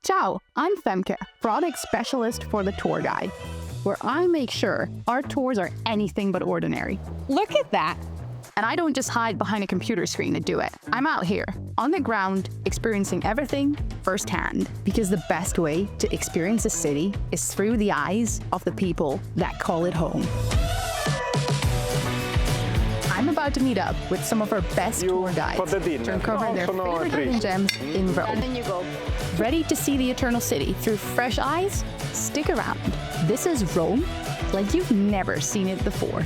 Ciao, I'm Femke, product specialist for the tour guide, where I make sure our tours are anything but ordinary. Look at that! And I don't just hide behind a computer screen to do it. I'm out here, on the ground, experiencing everything firsthand. Because the best way to experience a city is through the eyes of the people that call it home. I'm about to meet up with some of our best tour guides to uncover their favorite hidden gems in Rome. And then you go. Ready to see the Eternal City through fresh eyes? Stick around. This is Rome like you've never seen it before.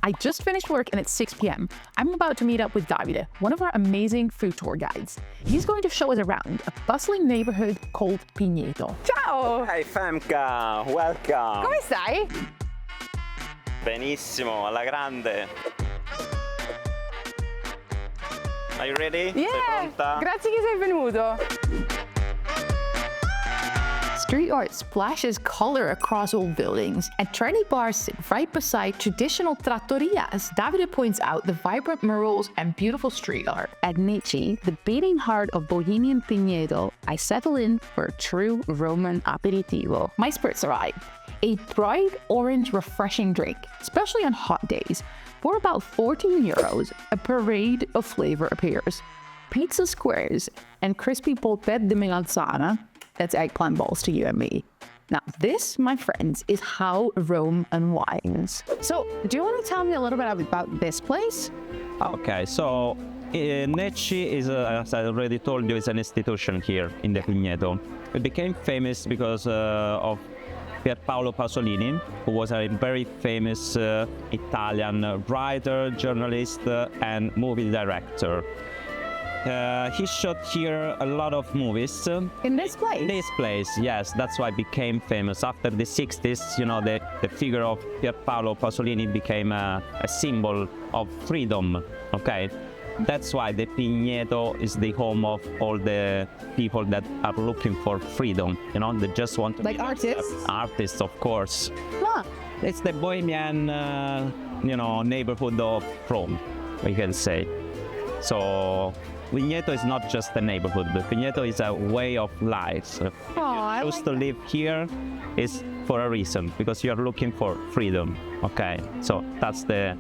I just finished work and it's 6 p.m. I'm about to meet up with Davide, one of our amazing food tour guides. He's going to show us around a bustling neighborhood called Pigneto. Ciao! Hi Femke, welcome! Come stai? Benissimo, alla grande! Are you ready? Yeah! Sei pronta? Grazie che sei venuto! Street art splashes color across old buildings, and trendy bars sit right beside traditional trattorias. Davide points out the vibrant murals and beautiful street art. At Nici, the beating heart of bohemian Pigneto, I settle in for a true Roman aperitivo. My spirits arrive. A bright orange refreshing drink, especially on hot days. For about 14 euros, a parade of flavor appears. Pizza squares and crispy polpette di melanzana. That's eggplant balls to you and me. Now, this, my friends, is how Rome unwinds. So, do you want to tell me a little bit about this place? Okay, so Nici is, as I already told you, is an institution here in the Pigneto. It became famous because of Pierpaolo Pasolini, who was a very famous Italian writer, journalist, and movie director. He shot here a lot of movies. In this place? In this place, yes. That's why it became famous. After the 60s, you know, the figure of Pierpaolo Pasolini became a symbol of freedom, okay? That's why the Pigneto is the home of all the people that are looking for freedom, you know, they just want to like be artists? Artists, of course. Huh. It's the bohemian, you know, neighborhood of Rome, we can say. So Pigneto is not just a neighborhood, but Pigneto is a way of life. If you choose to live here, it's for a reason, because you're looking for freedom, okay? So that's the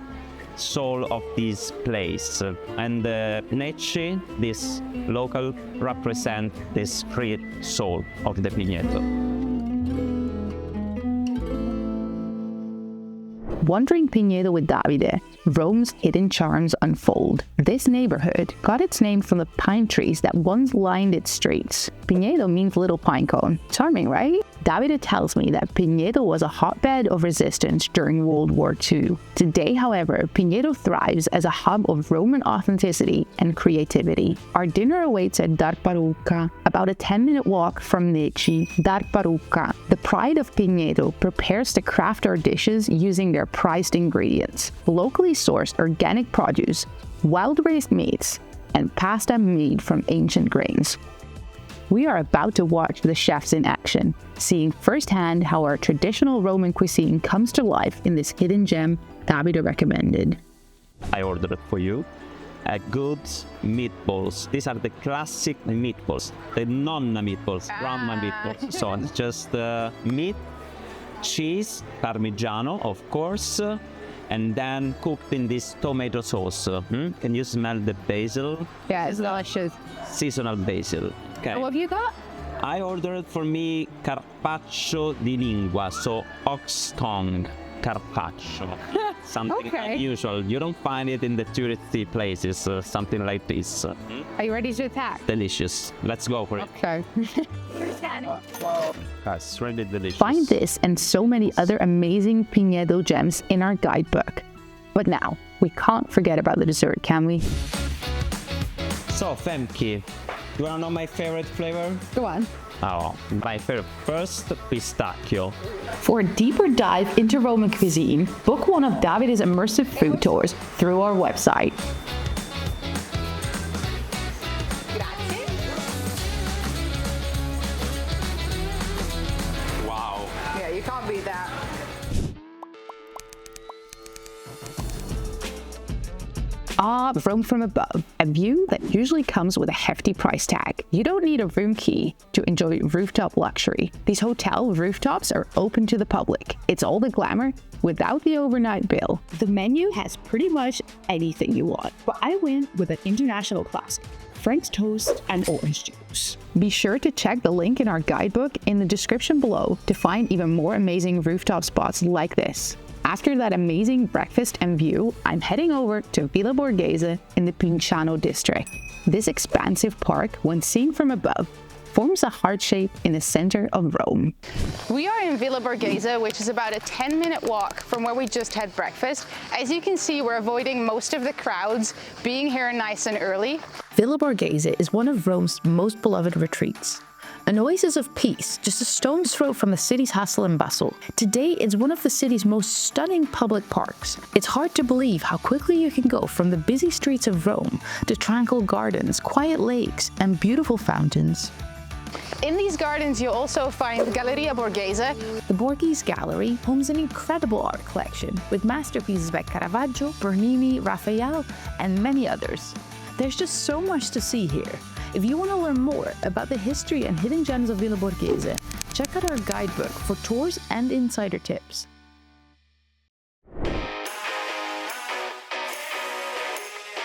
soul of this place. And Nici, this local, represent this free soul of the Pigneto. Wandering Pigneto with Davide, Rome's hidden charms unfold. This neighborhood got its name from the pine trees that once lined its streets. Pigneto means little pine cone. Charming, right? Davide tells me that Pigneto was a hotbed of resistance during World War II. Today, however, Pigneto thrives as a hub of Roman authenticity and creativity. Our dinner awaits at Dar Parrucca, about a 10-minute walk from Nici. Dar Parrucca, the pride of Pigneto, prepares to craft our dishes using their prized ingredients: locally sourced organic produce, wild-raised meats, and pasta made from ancient grains. We are about to watch the chefs in action, seeing firsthand how our traditional Roman cuisine comes to life in this hidden gem Davide recommended. I ordered for you a good meatballs. These are the classic meatballs, the nonna meatballs, grandma meatballs. So it's just meat, cheese, parmigiano, of course, and then cooked in this tomato sauce. Can you smell the basil? Yeah, it's delicious. Seasonal basil. Okay. What have you got? I ordered for me carpaccio di lingua, so ox tongue carpaccio. Something unusual. You don't find it in the touristy places, something like this. Are you ready to attack? Delicious. Let's go for it. Okay. That's really delicious. Find this and so many other amazing Pigneto gems in our guidebook. But now, we can't forget about the dessert, can we? So, Femke, you wanna know my favorite flavor? Go on. Oh, my favorite. First, pistachio. For a deeper dive into Roman cuisine, book one of Davide's immersive food tours through our website. Wow. Yeah, you can't beat that. Ah, Rome from above, a view that usually comes with a hefty price tag. You don't need a room key to enjoy rooftop luxury. These hotel rooftops are open to the public. It's all the glamour without the overnight bill. The menu has pretty much anything you want, but I went with an international classic: French toast and orange juice. Be sure to check the link in our guidebook in the description below to find even more amazing rooftop spots like this. After that amazing breakfast and view, I'm heading over to Villa Borghese in the Pigneto district. This expansive park, when seen from above, forms a heart shape in the center of Rome. We are in Villa Borghese, which is about a 10-minute walk from where we just had breakfast. As you can see, we're avoiding most of the crowds, being here nice and early. Villa Borghese is one of Rome's most beloved retreats. An oasis of peace, just a stone's throw from the city's hustle and bustle. Today, it's one of the city's most stunning public parks. It's hard to believe how quickly you can go from the busy streets of Rome to tranquil gardens, quiet lakes, and beautiful fountains. In these gardens, you'll also find Galleria Borghese. The Borghese Gallery homes an incredible art collection with masterpieces by Caravaggio, Bernini, Raphael, and many others. There's just so much to see here. If you want to learn more about the history and hidden gems of Villa Borghese, check out our guidebook for tours and insider tips.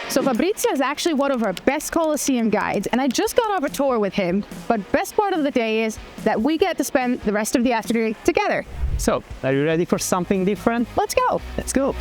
So Fabrizio is actually one of our best Colosseum guides, and I just got off a tour with him, but best part of the day is that we get to spend the rest of the afternoon together. So, are you ready for something different? Let's go. Let's go.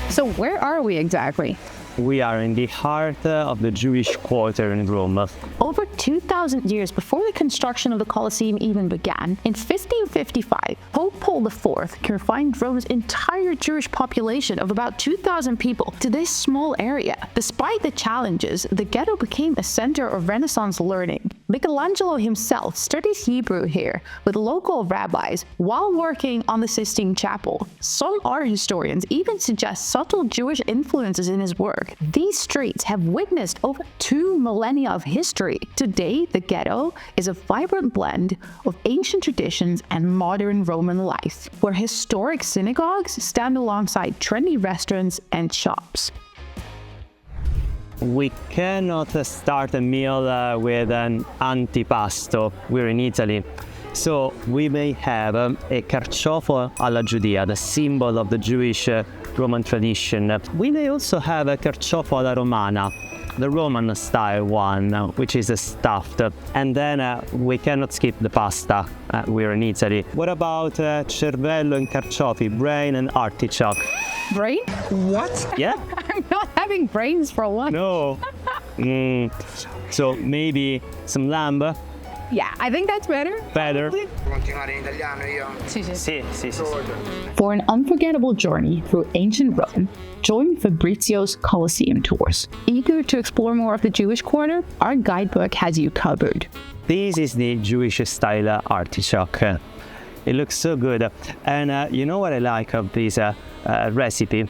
So where are we exactly? We are in the heart of the Jewish quarter in Rome. Over 2,000 years before the construction of the Colosseum even began, in 1555, Pope Paul IV confined Rome's entire Jewish population of about 2,000 people to this small area. Despite the challenges, the ghetto became a center of Renaissance learning. Michelangelo himself studied Hebrew here with local rabbis while working on the Sistine Chapel. Some art historians even suggest subtle Jewish influences in his work. These streets have witnessed over 2 millennia of history. Today, the ghetto is a vibrant blend of ancient traditions and modern Roman life, where historic synagogues stand alongside trendy restaurants and shops. We cannot start a meal with an antipasto. We're in Italy. So we may have a carciofo alla Giudea, the symbol of the Jewish Roman tradition. We may also have a carciofo alla Romana, the Roman style one, which is stuffed. And then we cannot skip the pasta. We're in Italy. What about cervello and carciofi, brain and artichoke? Brain? What? Yeah? I'm not having brains for lunch. No. So maybe some lamb. Yeah, I think that's better. Better. Sì. Sì. For an unforgettable journey through ancient Rome, join Fabrizio's Colosseum tours. Eager to explore more of the Jewish quarter? Our guidebook has you covered. This is the Jewish style artichoke. It looks so good. And you know what I like of this recipe?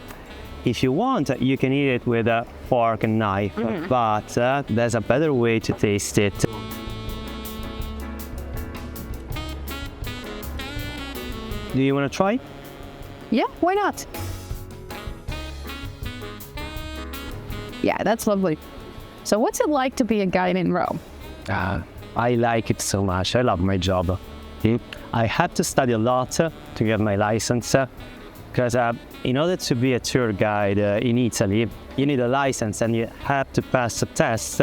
If you want, you can eat it with a fork and knife, but there's a better way to taste it. Do you want to try? Yeah, why not? Yeah, that's lovely. So what's it like to be a guide in Rome? I like it so much. I love my job. I had to study a lot to get my license because in order to be a tour guide in Italy, you need a license and you have to pass a test,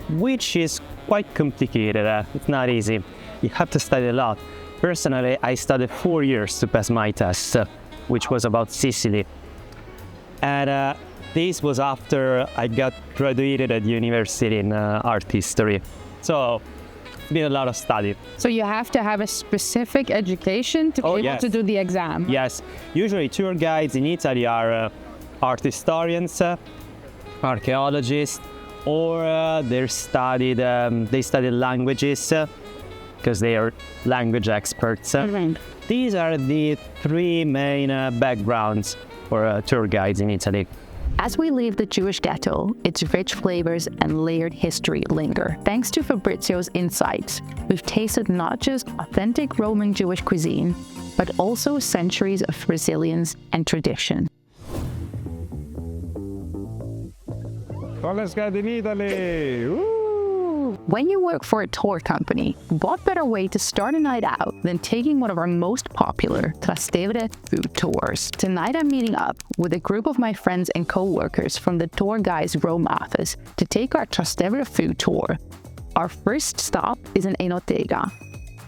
which is quite complicated. It's not easy. You have to study a lot. Personally, I studied 4 years to pass my test, which was about Sicily. And this was after I got graduated at university in art history. So it's been a lot of study. So you have to have a specific education to be able to do the exam? Yes. Usually tour guides in Italy are art historians, archaeologists, or they studied languages, because they are language experts. These are the 3 main backgrounds for tour guides in Italy. As we leave the Jewish ghetto, its rich flavors and layered history linger. Thanks to Fabrizio's insights, we've tasted not just authentic Roman Jewish cuisine, but also centuries of resilience and tradition. Well, let's get in Italy! Woo! When you work for a tour company, what better way to start a night out than taking one of our most popular Trastevere food tours? Tonight I'm meeting up with a group of my friends and co-workers from the Tour Guys Rome office to take our Trastevere food tour. Our first stop is an enoteca.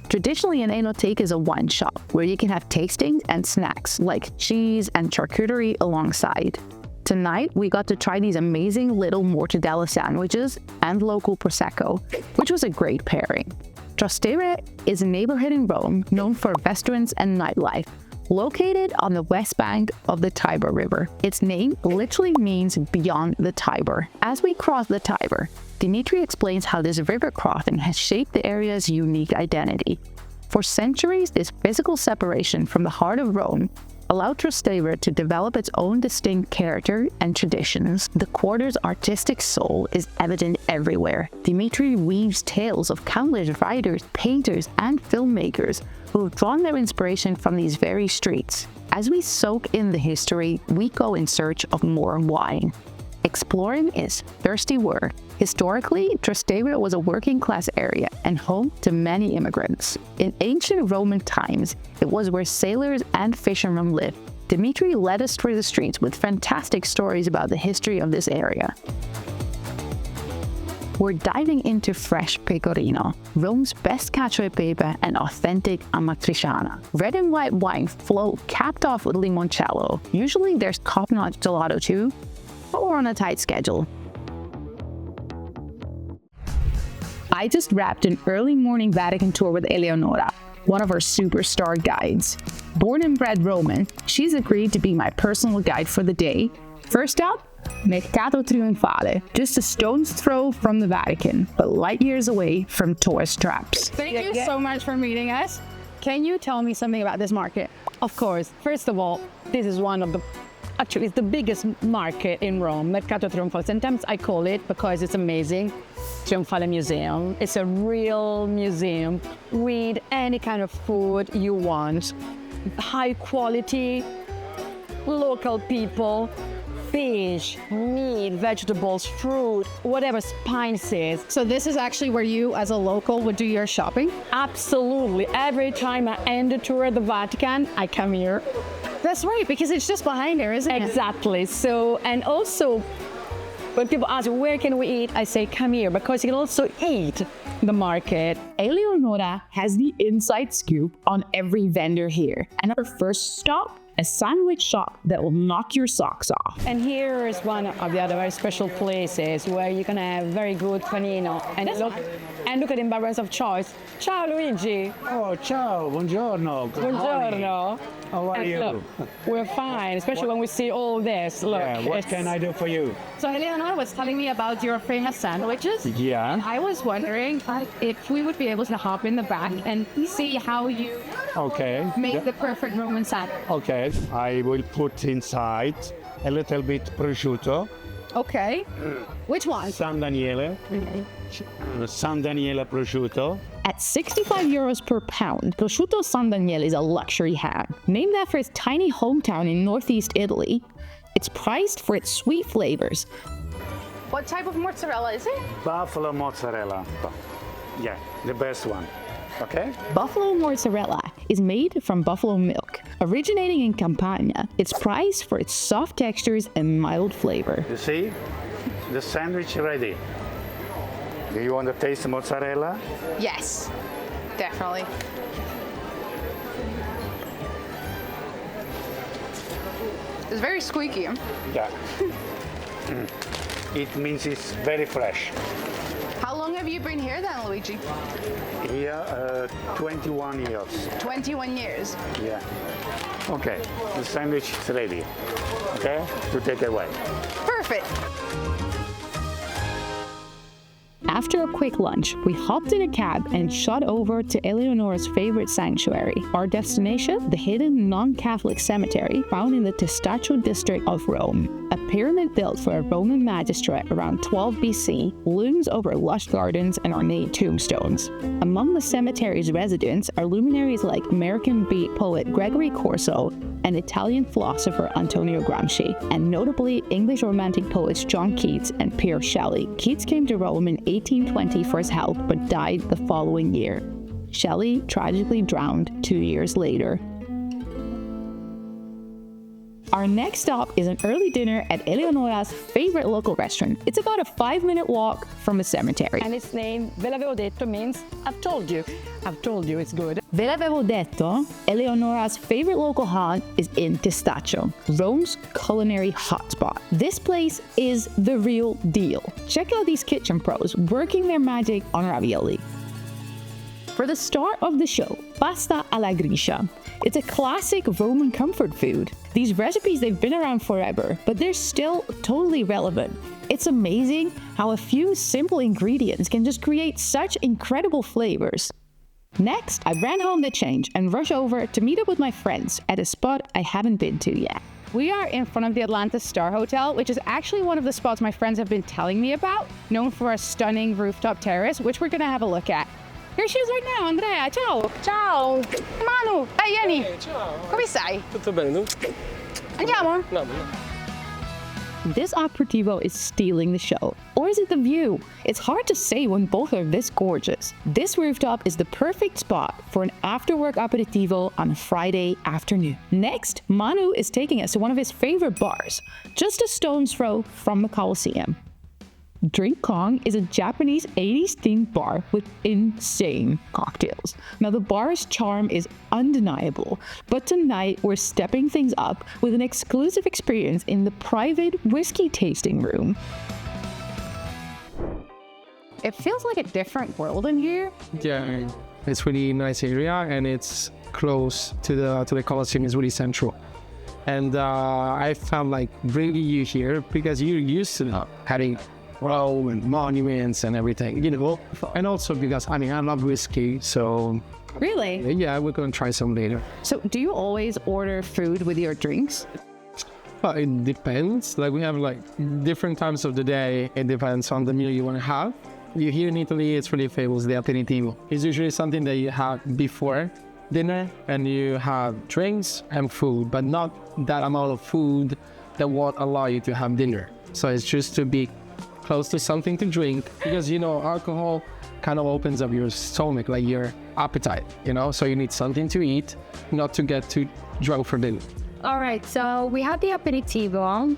Traditionally, an enoteca is a wine shop where you can have tastings and snacks like cheese and charcuterie alongside. Tonight, we got to try these amazing little mortadella sandwiches and local Prosecco, which was a great pairing. Trastevere is a neighborhood in Rome known for restaurants and nightlife, located on the west bank of the Tiber River. Its name literally means beyond the Tiber. As we cross the Tiber, Dimitri explains how this river crossing has shaped the area's unique identity. For centuries, this physical separation from the heart of Rome allowed Trastevere to develop its own distinct character and traditions. The quarter's artistic soul is evident everywhere. Dimitri weaves tales of countless writers, painters, and filmmakers who have drawn their inspiration from these very streets. As we soak in the history, we go in search of more wine. Exploring is thirsty work. Historically, Trastevere was a working-class area and home to many immigrants. In ancient Roman times, it was where sailors and fishermen lived. Dimitri led us through the streets with fantastic stories about the history of this area. We're diving into fresh pecorino, Rome's best cacio e pepe and authentic amatriciana. Red and white wine flow capped off with limoncello. Usually there's top-notch gelato too, but we're on a tight schedule. I just wrapped an early morning Vatican tour with Eleonora, one of our superstar guides. Born and bred Roman, she's agreed to be my personal guide for the day. First up, Mercato Trionfale, just a stone's throw from the Vatican, but light years away from tourist traps. Thank you so much for meeting us. Can you tell me something about this market? Of course. First of all, this is one of the actually, it's the biggest market in Rome, Mercato Trionfale. Sometimes I call it, because it's amazing, Trionfale Museum. It's a real museum with any kind of food you want. High quality, local people, fish, meat, vegetables, fruit, whatever, spices. So this is actually where you, as a local, would do your shopping? Absolutely. Every time I end a tour at the Vatican, I come here. That's right, because it's just behind there, isn't it? Exactly. So, and also, when people ask, where can we eat? I say, come here, because you can also eat the market. Eleonora has the inside scoop on every vendor here. And our first stop, a sandwich shop that will knock your socks off. And here is one of the other very special places where you can have very good panino. And look at the embarrass of choice. Ciao, Luigi. Oh, ciao, buongiorno. Good morning. Buongiorno. How are you? Look, we're fine, especially when we see all this. Look, Yeah, what can I do for you? So Eleonora was telling me about your famous sandwiches. Yeah. I was wondering if we would be able to hop in the back and see how you Okay. make the perfect Roman sandwich. Okay, I will put inside a little bit prosciutto, Okay. Which one? San Daniele, San Daniele prosciutto. At 65 euros per pound, prosciutto San Daniele is a luxury ham. Named after its tiny hometown in northeast Italy, it's prized for its sweet flavors. What type of mozzarella is it? Buffalo mozzarella. Yeah, the best one. Okay? Buffalo mozzarella is made from buffalo milk. Originating in Campania, it's prized for its soft textures and mild flavor. You see? The sandwich ready. Do you want to taste mozzarella? Yes, definitely. It's very squeaky. Yeah. It means it's very fresh. How long have you been here then, Luigi? Here, 21 years. 21 years. Yeah. Okay, the sandwich is ready. Okay, to take away. Perfect. After a quick lunch, we hopped in a cab and shot over to Eleonora's favorite sanctuary. Our destination, the hidden non-Catholic cemetery found in the Testaccio district of Rome. A pyramid built for a Roman magistrate around 12 BC looms over lush gardens and ornate tombstones. Among the cemetery's residents are luminaries like American beat poet Gregory Corso and Italian philosopher Antonio Gramsci, and notably English romantic poets John Keats and Pierre Shelley. Keats came to Rome in 1820 for his health but died the following year. Shelley tragically drowned 2 years later. Our next stop is an early dinner at Eleonora's favorite local restaurant. It's about a 5-minute walk from a cemetery. And its name, Ve l'avevo detto, means I've told you. I've told you it's good. Ve l'avevo detto, Eleonora's favorite local haunt is in Testaccio, Rome's culinary hotspot. This place is the real deal. Check out these kitchen pros working their magic on ravioli. For the start of the show, pasta alla gricia. It's a classic Roman comfort food. These recipes, they've been around forever, but they're still totally relevant. It's amazing how a few simple ingredients can just create such incredible flavors. Next, I ran home to change and rush over to meet up with my friends at a spot I haven't been to yet. We are in front of the Atlanta Star Hotel, which is actually one of the spots my friends have been telling me about, known for a stunning rooftop terrace, which we're gonna have a look at. Here she is right now, Andrea, ciao! Ciao! Manu, dai, vieni! Ciao! Come stai? Tutto bene, tu? Andiamo? No. This aperitivo is stealing the show. Or is it the view? It's hard to say when both are this gorgeous. This rooftop is the perfect spot for an after-work aperitivo on a Friday afternoon. Next, Manu is taking us to one of his favorite bars, just a stone's throw from the Coliseum. Drink Kong is a Japanese 80s themed bar with insane cocktails. Now the bar's charm is undeniable, but tonight we're stepping things up with an exclusive experience in the private whiskey tasting room. It feels like a different world in here. Yeah, it's really nice area and it's close to the Colosseum. It's really central. And I found like bringing you here because you're used to having Rome and monuments and everything, you know. And also because, I love whiskey, so... Really? Yeah, we're going to try some later. So do you always order food with your drinks? Well, it depends. Like we have like different times of the day. It depends on the meal you want to have. You here in Italy, it's really famous, the aperitivo. It's usually something that you have before dinner and you have drinks and food, but not that amount of food that won't allow you to have dinner. So it's just to be close to something to drink because, you know, alcohol kind of opens up your stomach, like your appetite, you know? So you need something to eat, not to get too drunk for dinner. All right, so we had the aperitivo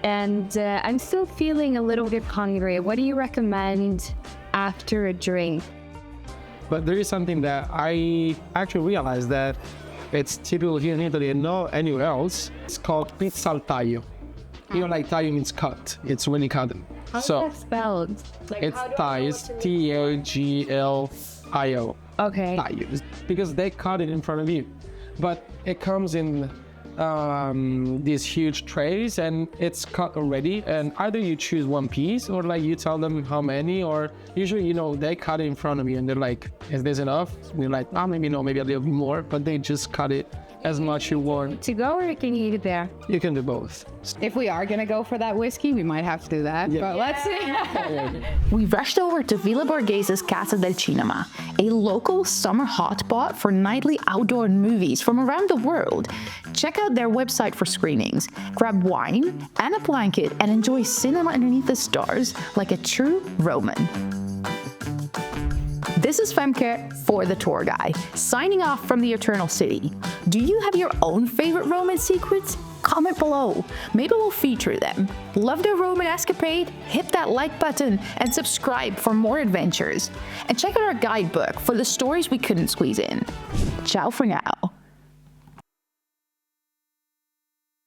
and I'm still feeling a little bit hungry. What do you recommend after a drink? But there is something that I actually realized that it's typical here in Italy and not anywhere else. It's called pizza al taglio. You know, like taglio means cut. It's really cut. How's So that spelled? Like, it's how do I Thai, know it's what to do? Taglio. Okay. Taglio, because they cut it in front of you. But it comes in these huge trays and it's cut already, and either you choose one piece or like you tell them how many, or usually, you know, they cut it in front of you and they're like, is this enough? We're like, oh, maybe no, maybe a little bit more, but they just cut it as much you want. To go, or can you eat it there? You can do both. If we are gonna go for that whiskey, we might have to do that. Yeah. But let's see. We rushed over to Villa Borghese's Casa del Cinema, a local summer hotspot for nightly outdoor movies from around the world. Check out their website for screenings, grab wine and a blanket, and enjoy cinema underneath the stars like a true Roman. This is Femke for The Tour Guide, signing off from the Eternal City. Do you have your own favorite Roman secrets? Comment below. Maybe we'll feature them. Love the Roman escapade? Hit that like button and subscribe for more adventures. And check out our guidebook for the stories we couldn't squeeze in. Ciao for now.